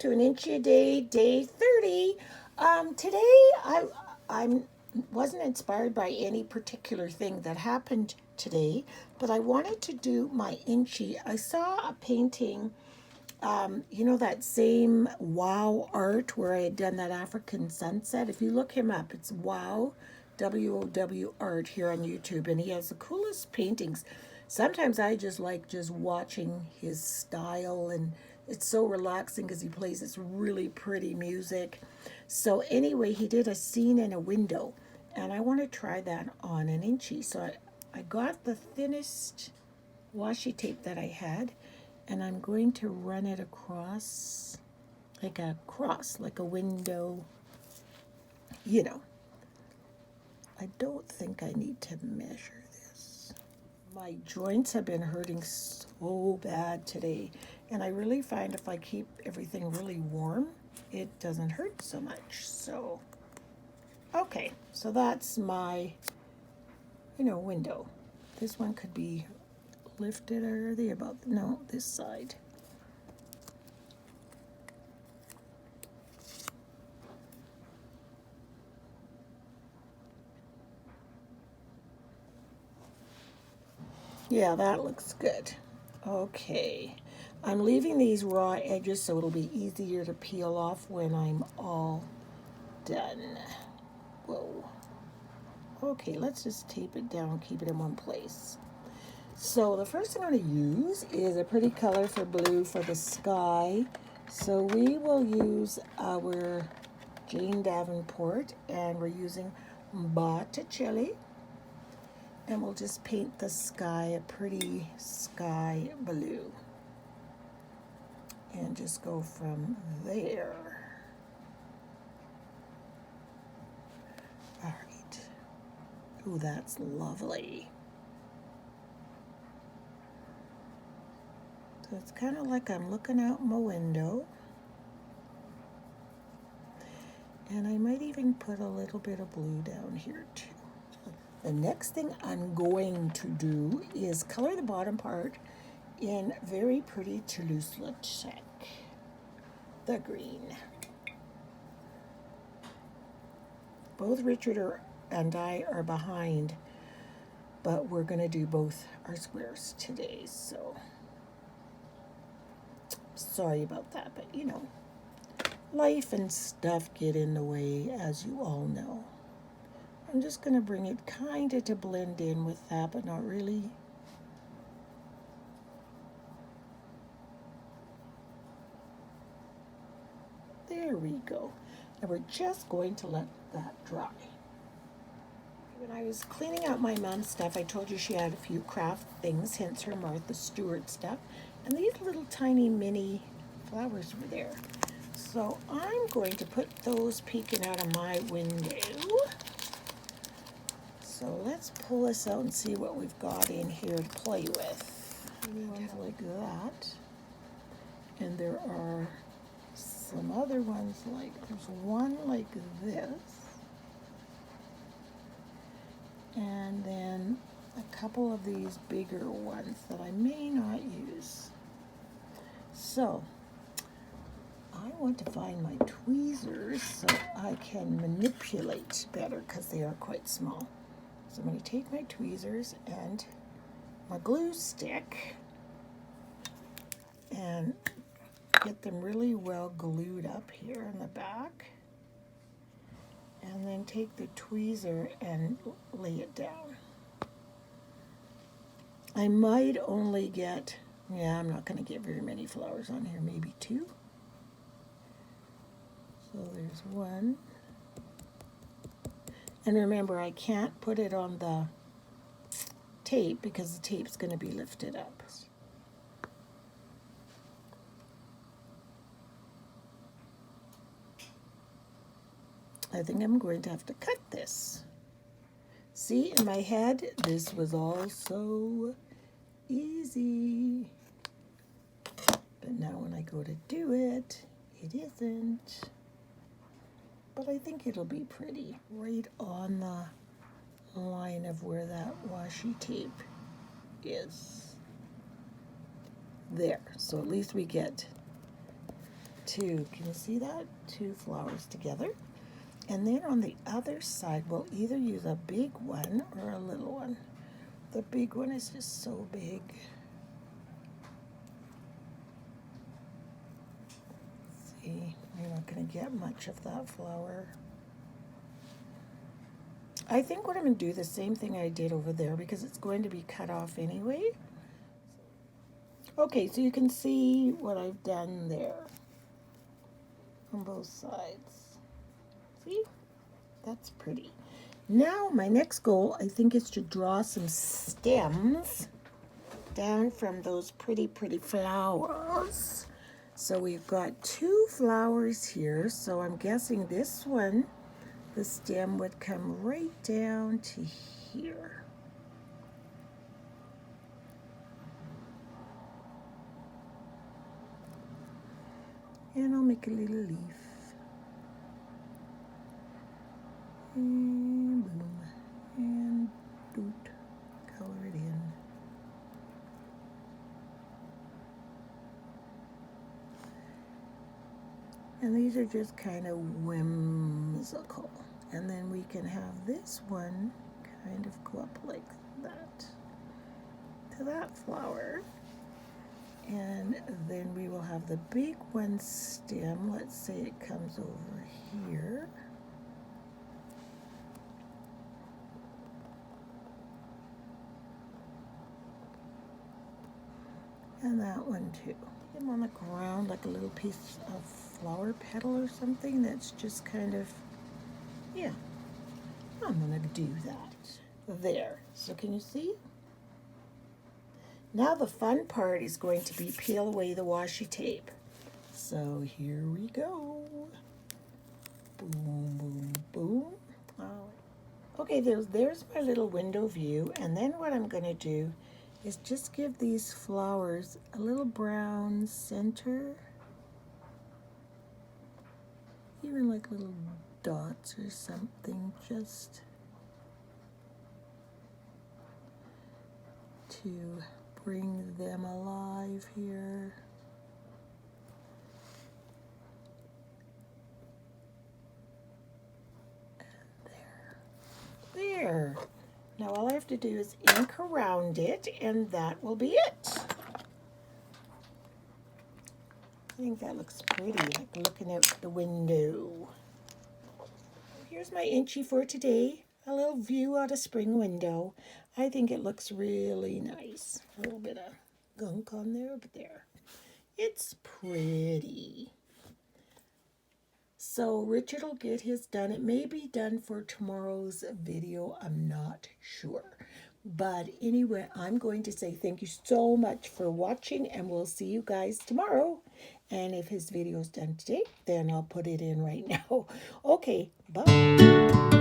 to an Inchie a Day, day 30. Today I wasn't inspired by any particular thing that happened today, but I wanted to do my Inchie. I saw a painting, that same Wow art where I had done that African sunset. If you look him up, it's Wow, WOW art here on YouTube, and he has the coolest paintings. Sometimes I just like just watching his style, and it's so relaxing because he plays this really pretty music. So anyway, he did a scene in a window, and I want to try that on an Inchie. So I got the thinnest washi tape that I had, and I'm going to run it across like a cross, like a window. You know, I don't think I need to measure this. My joints have been hurting so bad today, and I really find if I keep everything really warm, it doesn't hurt so much. So, okay, so that's my, window. This one could be lifted, or are they about, no, this side. Yeah, that looks good. Okay, I'm leaving these raw edges so it'll be easier to peel off when I'm all done. Whoa. Okay, let's just tape it down, keep it in one place. So the first thing I'm going to use is a pretty color for blue for the sky. So we will use our Jane Davenport, and we're using Botticelli. And we'll just paint the sky a pretty sky blue. And just go from there. All right. Ooh, that's lovely. So it's kind of like I'm looking out my window. And I might even put a little bit of blue down here too. The next thing I'm going to do is color the bottom part in very pretty Toulouse-Lautrec, the green. Both Richard and I are behind, but we're going to do both our squares today, so sorry about that, but life and stuff get in the way, as you all know. I'm just going to bring it kind of to blend in with that, but not really. There we go. And we're just going to let that dry. When I was cleaning out my mom's stuff, I told you she had a few craft things, hence her Martha Stewart stuff. And these little tiny mini flowers were there. So I'm going to put those peeking out of my window. So let's pull this out and see what we've got in here to play with. Ones like that. And there are some other ones there's one like this. And then a couple of these bigger ones that I may not use. So I want to find my tweezers so I can manipulate better because they are quite small. So I'm going to take my tweezers and my glue stick and get them really well glued up here in the back. And then take the tweezer and lay it down. I might only get, I'm not going to get very many flowers on here, maybe two. So there's one. And remember, I can't put it on the tape because the tape's going to be lifted up. I think I'm going to have to cut this. See, in my head, this was all so easy. But now when I go to do it, it isn't. But I think it'll be pretty right on the line of where that washi tape is. There. So at least we get two. Can you see that? Two flowers together. And then on the other side, we'll either use a big one or a little one. The big one is just so big. See, you're not going to get much of that flower. I think what I'm going to do the same thing I did over there because it's going to be cut off anyway. Okay, so you can see what I've done there on both sides. See? That's pretty. Now my next goal, I think, is to draw some stems down from those pretty flowers. So we've got two flowers here, so I'm guessing this one, the stem would come right down to here. And I'll make a little leaf. And boom. And doot. Color it in. And these are just kind of whimsical. And then we can have this one kind of go up like that to that flower. And then we will have the big one stem. Let's say it comes over here. And that one too. Them on the ground like a little piece of flower petal or something that's just kind of, yeah, I'm gonna do that. There. So can you see? Now the fun part is going to be peel away the washi tape. So here we go. Boom, boom, boom. Oh. Okay, there's my little window view, and then what I'm gonna do is just give these flowers a little brown center, even like little dots or something, just to bring them alive here. And there. Now all I have to do is ink around it, and that will be it. I think that looks pretty, like looking out the window. Here's my INCHIE for today. A little view out a spring window. I think it looks really nice. A little bit of gunk on there, but there. It's pretty. So Richard will get his done. It may be done for tomorrow's video. I'm not sure. But anyway, I'm going to say thank you so much for watching, and we'll see you guys tomorrow. And if his video is done today, then I'll put it in right now. Okay, bye.